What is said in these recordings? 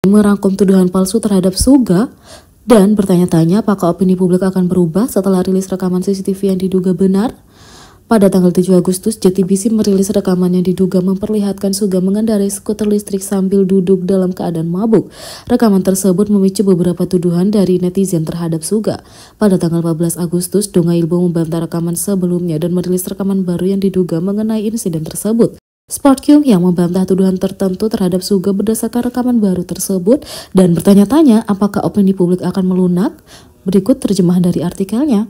merangkum tuduhan palsu terhadap Suga dan bertanya-tanya apakah opini publik akan berubah setelah rilis rekaman CCTV yang diduga benar. Pada tanggal 7 Agustus, JTBC merilis rekaman yang diduga memperlihatkan Suga mengendarai skuter listrik sambil duduk dalam keadaan mabuk. Rekaman tersebut memicu beberapa tuduhan dari netizen terhadap Suga. Pada tanggal 14 Agustus, Dong Ailbo membantah rekaman sebelumnya dan merilis rekaman baru yang diduga mengenai insiden tersebut. Sport Kyung yang membantah tuduhan tertentu terhadap Suga berdasarkan rekaman baru tersebut dan bertanya-tanya apakah opini publik akan melunak. Berikut terjemahan dari artikelnya.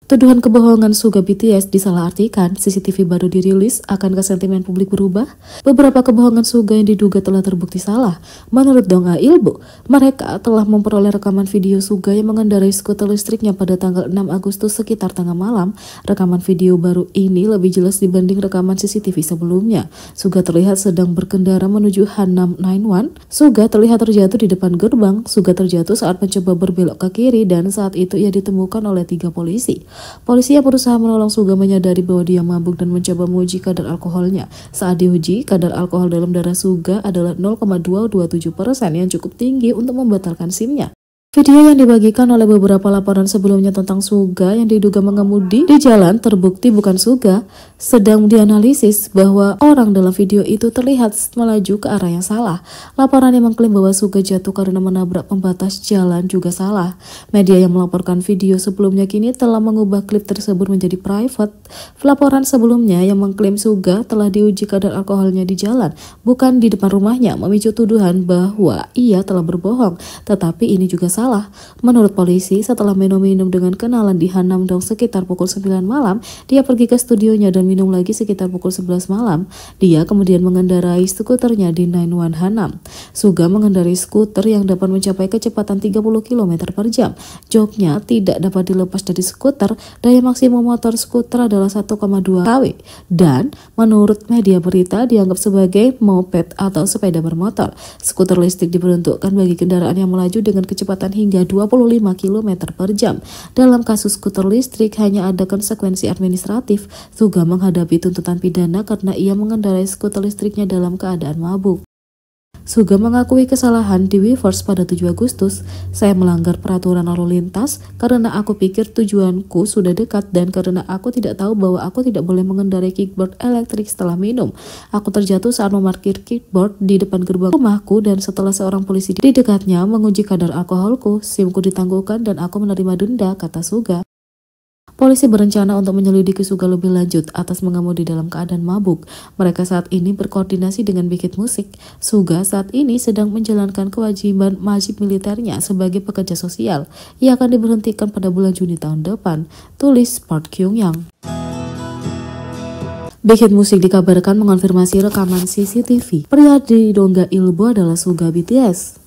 Tuduhan kebohongan Suga BTS disalahartikan, CCTV baru dirilis, akankah sentimen publik berubah? Beberapa kebohongan Suga yang diduga telah terbukti salah. Menurut Dong Ailbo, mereka telah memperoleh rekaman video Suga yang mengendarai skuter listriknya pada tanggal 6 Agustus sekitar tengah malam. Rekaman video baru ini lebih jelas dibanding rekaman CCTV sebelumnya. Suga terlihat sedang berkendara menuju Hanam 91. Suga terlihat terjatuh di depan gerbang. Suga terjatuh saat mencoba berbelok ke kiri dan saat itu ia ditemukan oleh 3 polisi. Polisi yang berusaha menolong Suga menyadari bahwa dia mabuk dan mencoba menguji kadar alkoholnya. Saat diuji, kadar alkohol dalam darah Suga adalah 0,227% yang cukup tinggi untuk membatalkan SIM-nya. Video yang dibagikan oleh beberapa laporan sebelumnya tentang Suga yang diduga mengemudi di jalan terbukti bukan Suga. Sedang dianalisis bahwa orang dalam video itu terlihat melaju ke arah yang salah. Laporan yang mengklaim bahwa Suga jatuh karena menabrak pembatas jalan juga salah. Media yang melaporkan video sebelumnya kini telah mengubah klip tersebut menjadi private. Laporan sebelumnya yang mengklaim Suga telah diuji kadar alkoholnya di jalan, bukan di depan rumahnya, memicu tuduhan bahwa ia telah berbohong. Tetapi ini juga salah. Menurut polisi, setelah minum-minum dengan kenalan di Hanamdong sekitar pukul 9 malam, dia pergi ke studionya dan minum lagi sekitar pukul 11 malam. Dia kemudian mengendarai skuternya di 91 Hanam. Suga mengendarai skuter yang dapat mencapai kecepatan 30 km per jam. Joknya tidak dapat dilepas dari skuter. Daya maksimum motor skuter adalah 1,2 kW. Dan menurut media berita dianggap sebagai moped atau sepeda bermotor. Skuter listrik diperuntukkan bagi kendaraan yang melaju dengan kecepatan hingga 25 km per jam. Dalam kasus skuter listrik hanya ada konsekuensi administratif. Suga menghadapi tuntutan pidana karena ia mengendarai skuter listriknya dalam keadaan mabuk. Suga mengakui kesalahan di Weverse pada 7 Agustus. Saya melanggar peraturan lalu lintas karena aku pikir tujuanku sudah dekat dan karena aku tidak tahu bahwa aku tidak boleh mengendarai kickboard elektrik setelah minum. Aku terjatuh saat memarkir kickboard di depan gerbang rumahku dan setelah seorang polisi di dekatnya menguji kadar alkoholku, SIM-ku ditangguhkan dan aku menerima denda, kata Suga. Polisi berencana untuk menyelidiki Suga lebih lanjut atas mengemudi dalam keadaan mabuk. Mereka saat ini berkoordinasi dengan Big Hit Music. Suga saat ini sedang menjalankan kewajiban wajib militernya sebagai pekerja sosial. Ia akan diberhentikan pada bulan Juni tahun depan, tulis Sport Kyung Yang. Big Hit Music dikabarkan mengonfirmasi rekaman CCTV. Pria di Dong Ailbo adalah Suga BTS.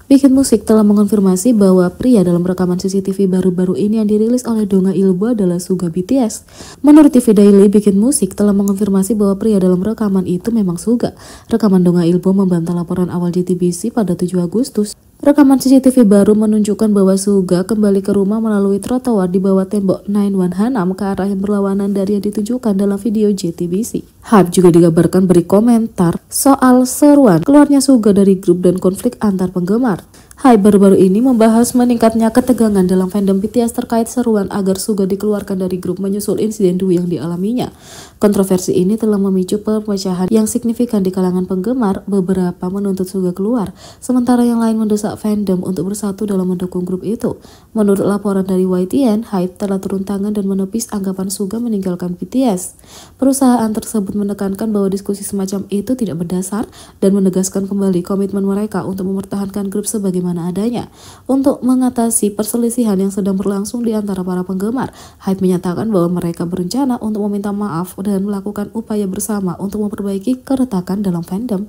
Big Hit Music telah mengonfirmasi bahwa pria dalam rekaman CCTV baru-baru ini yang dirilis oleh Dong Ailbo adalah Suga BTS. Menurut TV Daily, Big Hit Music telah mengonfirmasi bahwa pria dalam rekaman itu memang Suga. Rekaman Dong Ailbo membantah laporan awal JTBC pada 7 Agustus. Rekaman CCTV baru menunjukkan bahwa Suga kembali ke rumah melalui trotoar di bawah tembok 91 Hanam ke arah yang berlawanan dari yang ditunjukkan dalam video JTBC. HYBE juga dikabarkan beri komentar soal seruan keluarnya Suga dari grup dan konflik antar penggemar. HYBE baru-baru ini membahas meningkatnya ketegangan dalam fandom BTS terkait seruan agar Suga dikeluarkan dari grup menyusul insiden Doo yang dialaminya. Kontroversi ini telah memicu perpecahan yang signifikan di kalangan penggemar. Beberapa menuntut Suga keluar, sementara yang lain mendesak fandom untuk bersatu dalam mendukung grup itu. Menurut laporan dari YTN, HYBE telah turun tangan dan menepis anggapan Suga meninggalkan BTS. Perusahaan tersebut menekankan bahwa diskusi semacam itu tidak berdasar dan menegaskan kembali komitmen mereka untuk mempertahankan grup sebagaimana adanya. Untuk mengatasi perselisihan yang sedang berlangsung di antara para penggemar, HYBE menyatakan bahwa mereka berencana untuk meminta maaf dan melakukan upaya bersama untuk memperbaiki keretakan dalam fandom.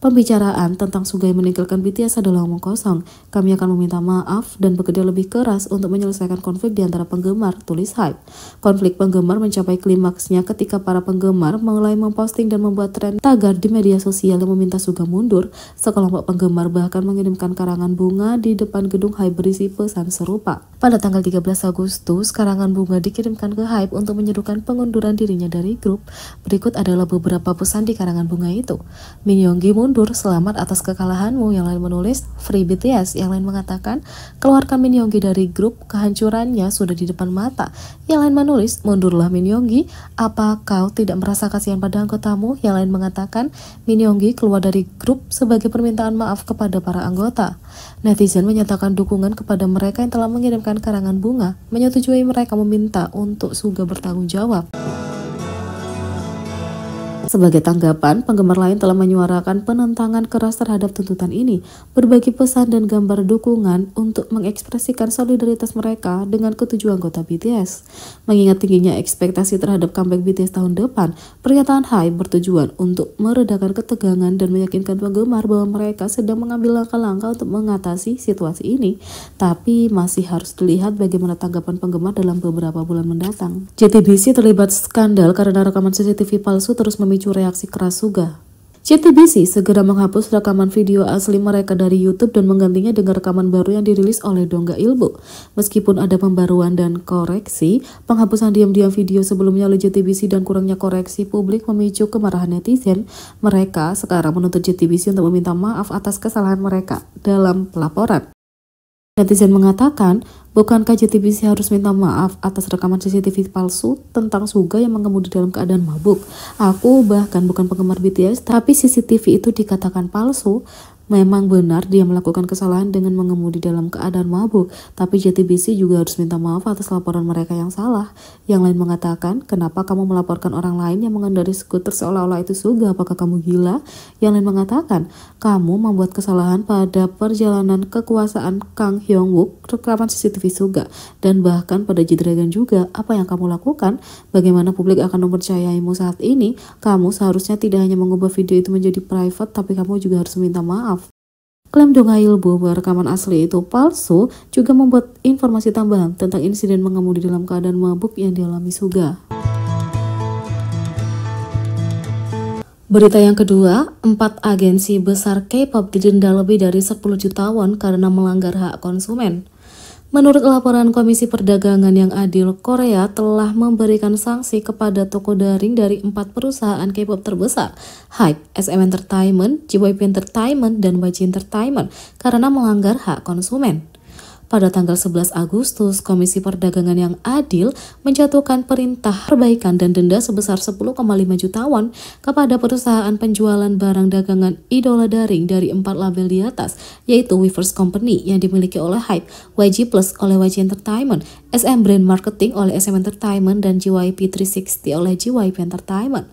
Pembicaraan tentang Suga yang meninggalkan BTS adalah omong kosong. Kami akan meminta maaf dan bekerja lebih keras untuk menyelesaikan konflik di antara penggemar, tulis HYBE. Konflik penggemar mencapai klimaksnya ketika para penggemar mulai memposting dan membuat tren tagar di media sosial yang meminta Suga mundur. Sekelompok penggemar bahkan mengirimkan karangan bunga di depan gedung HYBE berisi pesan serupa. Pada tanggal 13 Agustus, karangan bunga dikirimkan ke HYBE untuk menyerukan pengunduran dirinya dari grup. Berikut adalah beberapa pesan di karangan bunga itu. Min Young-gi mundur mundur, selamat atas kekalahanmu. Yang lain menulis Free BTS. Yang lain mengatakan keluarkan Min Yoongi dari grup, kehancurannya sudah di depan mata. Yang lain menulis mundurlah Min Yoongi, apa kau tidak merasa kasihan pada anggotamu? Yang lain mengatakan Min Yoongi keluar dari grup sebagai permintaan maaf kepada para anggota. Netizen menyatakan dukungan kepada mereka yang telah mengirimkan karangan bunga, menyetujui mereka meminta untuk Suga bertanggung jawab. Sebagai tanggapan, penggemar lain telah menyuarakan penentangan keras terhadap tuntutan ini, berbagi pesan dan gambar dukungan untuk mengekspresikan solidaritas mereka dengan ketujuh anggota BTS. Mengingat tingginya ekspektasi terhadap comeback BTS tahun depan, pernyataan HYBE bertujuan untuk meredakan ketegangan dan meyakinkan penggemar bahwa mereka sedang mengambil langkah-langkah untuk mengatasi situasi ini, tapi masih harus dilihat bagaimana tanggapan penggemar dalam beberapa bulan mendatang. JTBC terlibat skandal karena rekaman CCTV palsu terus memicu reaksi keras Suga. JTBC segera menghapus rekaman video asli mereka dari YouTube dan menggantinya dengan rekaman baru yang dirilis oleh Dongga Ilbo. Meskipun ada pembaruan dan koreksi, penghapusan diam-diam video sebelumnya oleh JTBC dan kurangnya koreksi publik memicu kemarahan netizen. Mereka sekarang menuntut JTBC untuk meminta maaf atas kesalahan mereka dalam pelaporan. Netizen mengatakan, bukankah JTBC harus minta maaf atas rekaman CCTV palsu tentang Suga yang mengemudi dalam keadaan mabuk? Aku bahkan bukan penggemar BTS, tapi CCTV itu dikatakan palsu. Memang benar dia melakukan kesalahan dengan mengemudi dalam keadaan mabuk, tapi JTBC juga harus minta maaf atas laporan mereka yang salah. Yang lain mengatakan, kenapa kamu melaporkan orang lain yang mengendarai skuter seolah-olah itu Suga? Apakah kamu gila? Yang lain mengatakan, kamu membuat kesalahan pada perjalanan kekuasaan Kang Hyung Wook, rekaman CCTV Suga, dan bahkan pada G-Dragon juga. Apa yang kamu lakukan? Bagaimana publik akan mempercayaimu saat ini? Kamu seharusnya tidak hanya mengubah video itu menjadi private, tapi kamu juga harus minta maaf. Klaim Dongga Ilbo bahwa rekaman asli itu palsu juga membuat informasi tambahan tentang insiden mengemudi dalam keadaan mabuk yang dialami Suga. Berita yang kedua, 4 agensi besar K-pop didenda lebih dari 10 juta won karena melanggar hak konsumen. Menurut laporan Komisi Perdagangan yang Adil, Korea telah memberikan sanksi kepada toko daring dari 4 perusahaan K-pop terbesar, HYBE, SM Entertainment, JYP Entertainment, dan YG Entertainment, karena melanggar hak konsumen. Pada tanggal 11 Agustus, Komisi Perdagangan yang Adil menjatuhkan perintah perbaikan dan denda sebesar 10,5 juta won kepada perusahaan penjualan barang dagangan idola daring dari 4 label di atas, yaitu Weverse Company yang dimiliki oleh HYBE, YG Plus oleh YG Entertainment, SM Brand Marketing oleh SM Entertainment, dan JYP 360 oleh JYP Entertainment.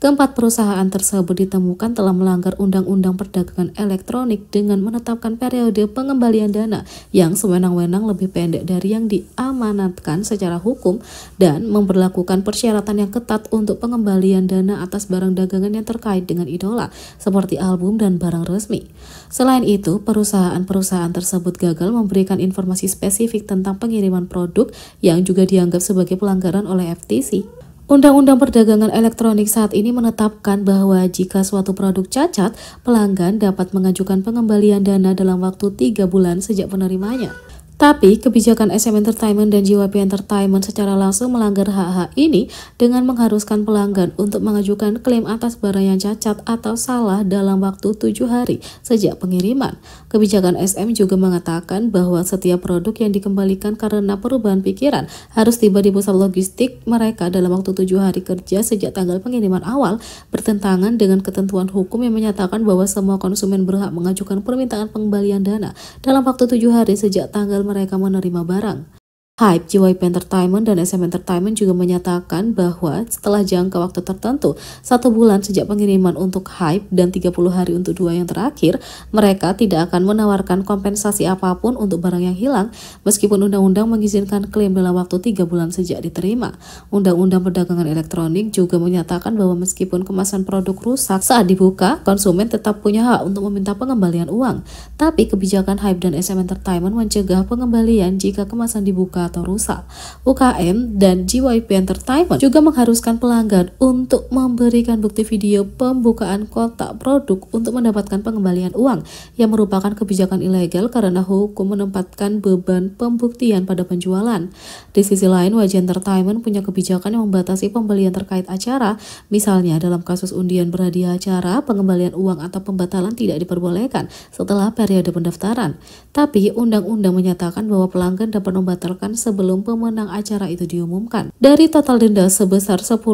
Keempat perusahaan tersebut ditemukan telah melanggar Undang-Undang Perdagangan Elektronik dengan menetapkan periode pengembalian dana yang sewenang-wenang lebih pendek dari yang diamanatkan secara hukum dan memberlakukan persyaratan yang ketat untuk pengembalian dana atas barang dagangan yang terkait dengan idola, seperti album dan barang resmi. Selain itu, perusahaan-perusahaan tersebut gagal memberikan informasi spesifik tentang pengiriman produk yang juga dianggap sebagai pelanggaran oleh FTC. Undang-Undang Perdagangan Elektronik saat ini menetapkan bahwa jika suatu produk cacat, pelanggan dapat mengajukan pengembalian dana dalam waktu 3 bulan sejak penerimanya. Tapi, kebijakan SM Entertainment dan JYP Entertainment secara langsung melanggar hak-hak ini dengan mengharuskan pelanggan untuk mengajukan klaim atas barang yang cacat atau salah dalam waktu 7 hari sejak pengiriman. Kebijakan SM juga mengatakan bahwa setiap produk yang dikembalikan karena perubahan pikiran harus tiba di pusat logistik mereka dalam waktu 7 hari kerja sejak tanggal pengiriman awal, bertentangan dengan ketentuan hukum yang menyatakan bahwa semua konsumen berhak mengajukan permintaan pengembalian dana dalam waktu 7 hari sejak tanggal mereka menerima barang. HYBE, JYP Entertainment, dan SM Entertainment juga menyatakan bahwa setelah jangka waktu tertentu, 1 bulan sejak pengiriman untuk HYBE dan 30 hari untuk 2 yang terakhir, mereka tidak akan menawarkan kompensasi apapun untuk barang yang hilang, meskipun undang-undang mengizinkan klaim dalam waktu 3 bulan sejak diterima. Undang-Undang Perdagangan Elektronik juga menyatakan bahwa meskipun kemasan produk rusak saat dibuka, konsumen tetap punya hak untuk meminta pengembalian uang. Tapi kebijakan HYBE dan SM Entertainment mencegah pengembalian jika kemasan dibuka atau rusak. UKM dan JYP Entertainment juga mengharuskan pelanggan untuk memberikan bukti video pembukaan kotak produk untuk mendapatkan pengembalian uang, yang merupakan kebijakan ilegal karena hukum menempatkan beban pembuktian pada penjualan. Di sisi lain, YG Entertainment punya kebijakan yang membatasi pembelian terkait acara, misalnya dalam kasus undian berhadiah acara, pengembalian uang atau pembatalan tidak diperbolehkan setelah periode pendaftaran. Tapi undang-undang menyatakan bahwa pelanggan dapat membatalkan sebelum pemenang acara itu diumumkan. Dari total denda sebesar 10,5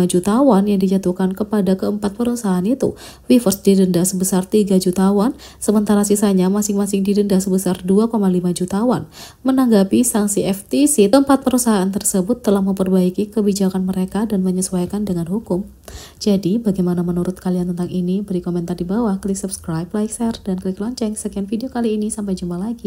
juta won yang dijatuhkan kepada keempat perusahaan itu, Weverse didenda sebesar 3 juta won, sementara sisanya masing-masing didenda sebesar 2,5 juta won. Menanggapi sanksi FTC, keempat perusahaan tersebut telah memperbaiki kebijakan mereka dan menyesuaikan dengan hukum. Jadi, bagaimana menurut kalian tentang ini? Beri komentar di bawah, klik subscribe, like, share, dan klik lonceng. Sekian video kali ini, sampai jumpa lagi.